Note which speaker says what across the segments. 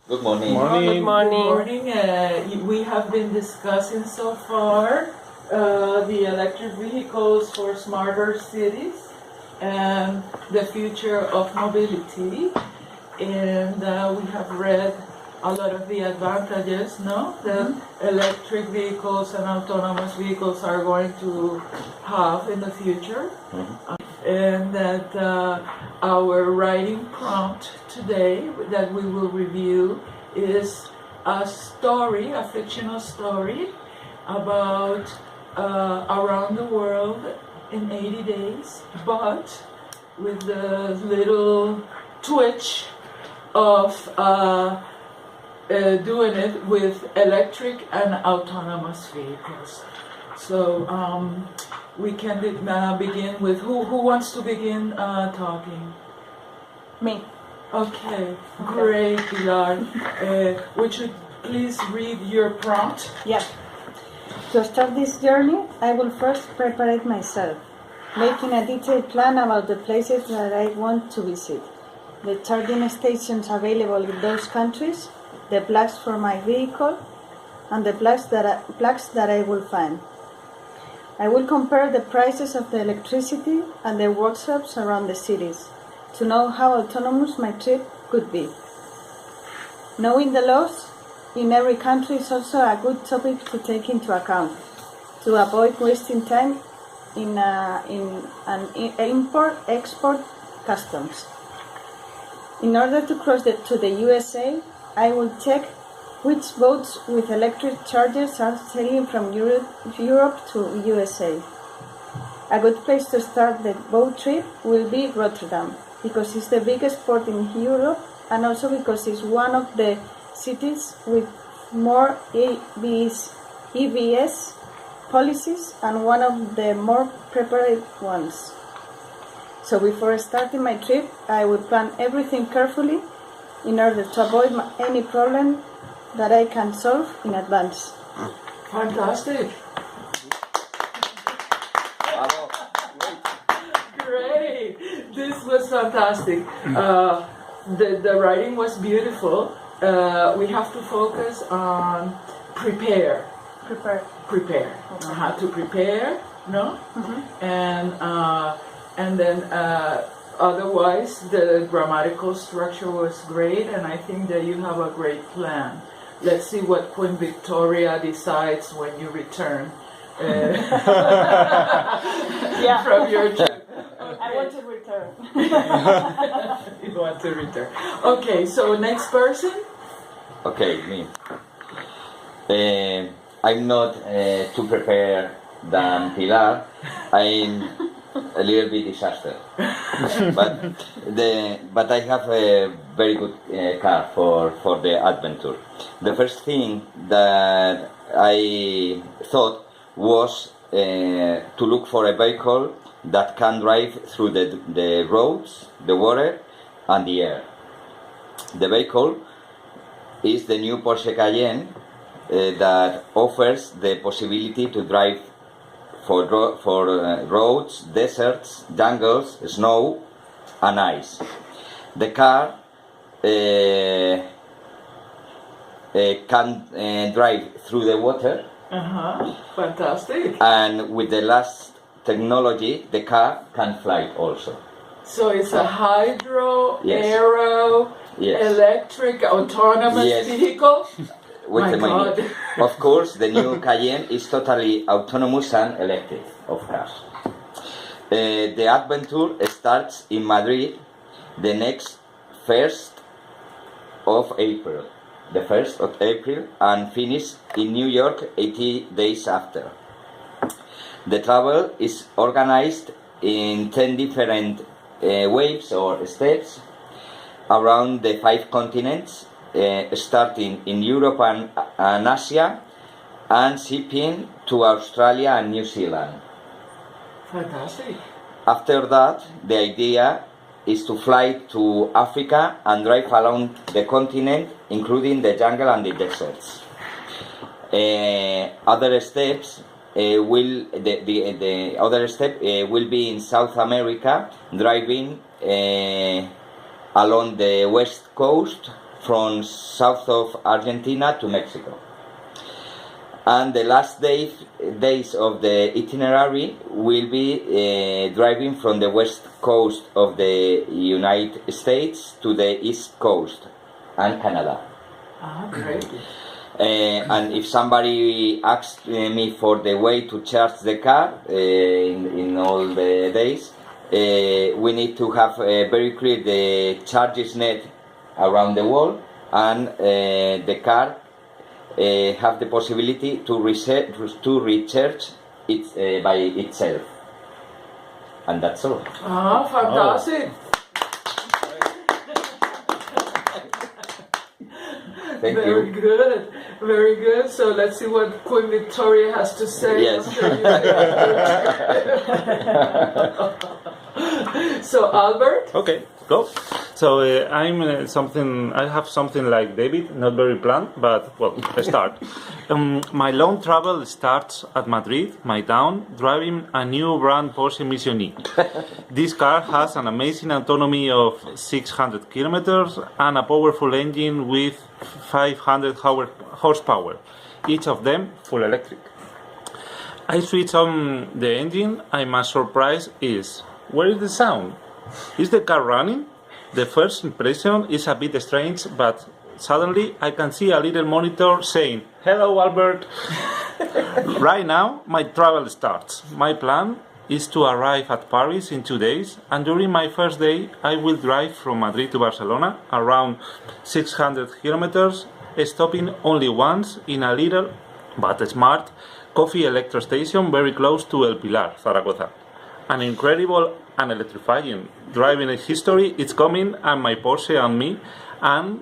Speaker 1: Good morning.
Speaker 2: Good morning.
Speaker 3: We have been discussing so far the electric vehicles for smarter cities and the future of mobility. And we have read a lot of the advantages, no, that electric vehicles and autonomous vehicles are going to have in the future. And that our writing prompt today that we will review is a story, a fictional story about around the world in 80 days, but with the little twitch of doing it with electric and autonomous vehicles. So we can begin with who wants to begin talking?
Speaker 2: Me.
Speaker 3: Okay, great, Pilar. Would you please read your prompt?
Speaker 2: Yeah. To start this journey, I will first prepare myself, making a detailed plan about the places that I want to visit, the charging stations available in those countries, the plugs for my vehicle, and the plugs that I will find. I will compare the prices of the electricity and the workshops around the cities to know how autonomous my trip could be. Knowing the laws in every country is also a good topic to take into account to avoid wasting time in an import-export customs. In order to cross to the USA, I will check which boats with electric chargers are sailing from Europe to USA. A good place to start the boat trip will be Rotterdam, because it's the biggest port in Europe and also because it's one of the cities with more EVs policies and one of the more prepared ones. So before starting my trip, I will plan everything carefully in order to avoid any problem that I can solve in advance.
Speaker 3: Fantastic. Great. This was fantastic. The writing was beautiful. We have to focus on prepare. Prepare. How to prepare, no? And then otherwise the grammatical structure was great, and I think that you have a great plan. Let's see what Queen Victoria decides when you return from your trip. Okay.
Speaker 2: I want to return.
Speaker 3: You want to return. Okay, so next person?
Speaker 1: Okay, me. I'm not too prepared than Pilar. I'm a little bit disaster, but I have a very good car for the adventure. The first thing that I thought was to look for a vehicle that can drive through the roads, the water, and the air. The vehicle is the new Porsche Cayenne that offers the possibility to drive for roads, deserts, jungles, snow, and ice. The car can drive through the water.
Speaker 3: Fantastic.
Speaker 1: And with the last technology, the car can fly also.
Speaker 3: So it's a hydro,
Speaker 1: Yes.
Speaker 3: aero,
Speaker 1: Yes.
Speaker 3: electric, autonomous
Speaker 1: Yes.
Speaker 3: vehicle.
Speaker 1: With
Speaker 3: My
Speaker 1: the money.
Speaker 3: God.
Speaker 1: Of course, the new Cayenne is totally autonomous and electric, of course. The adventure starts in Madrid the next 1st of April. The 1st of April, and finish in New York 80 days after. The travel is organized in 10 different waves or steps around the 5 continents, starting in Europe and Asia, and shipping to Australia and New Zealand.
Speaker 3: Fantastic.
Speaker 1: After that, the idea is to fly to Africa and drive along the continent, including the jungle and the deserts. Other steps the other step will be in South America, driving along the west coast from south of Argentina to Mexico. And the last days of the itinerary will be driving from the west coast of the United States to the east coast and Canada.
Speaker 3: Ah, great.
Speaker 1: And if somebody asks me for the way to charge the car in all the days, we need to have very clear the charges net around the world, and the car have the possibility to recharge it by itself. And that's all.
Speaker 3: Ah, fantastic.
Speaker 1: Thank
Speaker 3: Very
Speaker 1: you.
Speaker 3: good, very good. So let's see what Queen Victoria has to say.
Speaker 1: Yes.
Speaker 3: So Albert?
Speaker 4: Okay, go. So I have something like David, not very planned, but well, let's start. My long travel starts at Madrid, my town, driving a new brand Porsche Mission E. This car has an amazing autonomy of 600 kilometers and a powerful engine with 500 horsepower, each of them full electric. I switch on the engine and my surprise is, where is the sound? Is the car running? The first impression is a bit strange, but suddenly I can see a little monitor saying, "Hello Albert." Right now my travel starts. My plan is to arrive at Paris in 2 days, and during my first day I will drive from Madrid to Barcelona, around 600 kilometers, stopping only once in a little but smart coffee electro station very close to El Pilar, Zaragoza. An incredible and electrifying driving history is coming, and my Porsche and me, and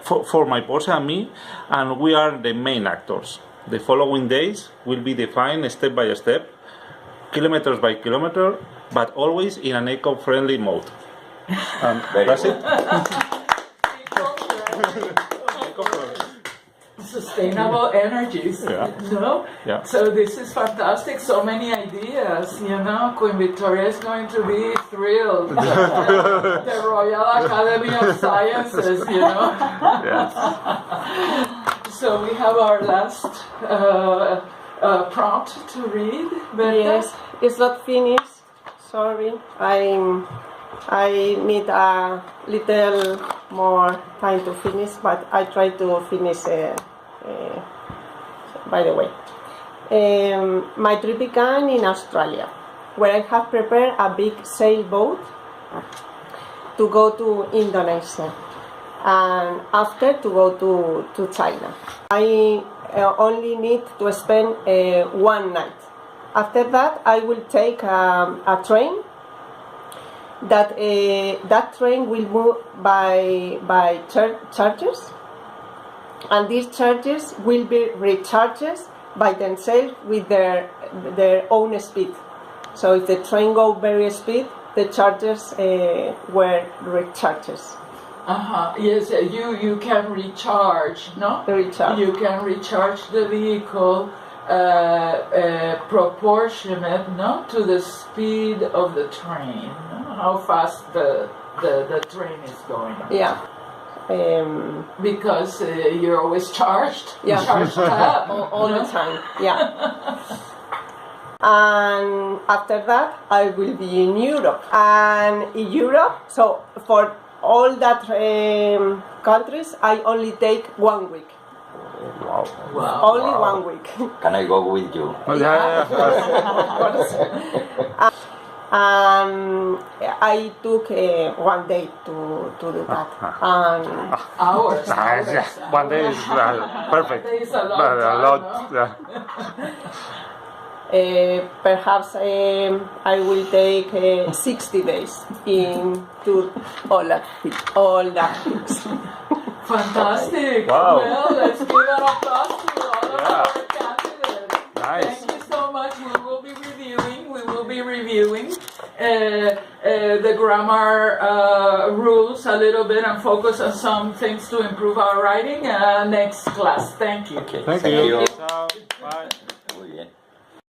Speaker 4: for my Porsche and me, and we are the main actors. The following days will be defined step by step, kilometers by kilometer, but always in an eco-friendly mode. That's it.
Speaker 3: Sustainable energies,
Speaker 4: Yeah.
Speaker 3: no?
Speaker 4: Yeah.
Speaker 3: So this is fantastic. So many ideas, you know. Queen Victoria is going to be thrilled. The Royal Academy of Sciences, you know.
Speaker 4: Yes.
Speaker 3: So we have our last prompt to read. Berta?
Speaker 5: Yes, it's not finished. Sorry, I need a little more time to finish, but I try to finish. By the way, my trip began in Australia, where I have prepared a big sailboat to go to Indonesia, and after to go to China. I only need to spend 1 night. After that, I will take a train. That train will move by chargers, and these chargers will be recharged by themselves with their own speed. So if the train goes very speed, the chargers were recharged.
Speaker 3: Yes, you can recharge, no?
Speaker 5: Recharge.
Speaker 3: You can recharge the vehicle proportionate, no, to the speed of the train, no? How fast the train is going.
Speaker 5: Yeah.
Speaker 3: Because you're always charged.
Speaker 5: Yeah.
Speaker 3: Charged up
Speaker 5: all the time. Yeah. And after that, I will be in Europe. And in Europe, so for all that countries, I only take 1 week.
Speaker 1: Wow.
Speaker 3: Wow.
Speaker 5: Only 1 week.
Speaker 1: Can I go with you?
Speaker 5: And I took 1 day to do that. And
Speaker 3: Hours.
Speaker 4: 1 day is perfect.
Speaker 3: That is a long time, no?
Speaker 5: perhaps I will take 60 days to all that things.
Speaker 3: Fantastic.
Speaker 4: Wow.
Speaker 3: Well, let's give an applause to all of
Speaker 4: Yeah.
Speaker 3: our candidates.
Speaker 4: Nice.
Speaker 3: Thank you so much. We will be reviewing the grammar rules a little bit and focus on some things to improve our writing next class. Thank you.
Speaker 1: Okay.
Speaker 4: Thank you. Ciao. Bye.
Speaker 1: Muy bien.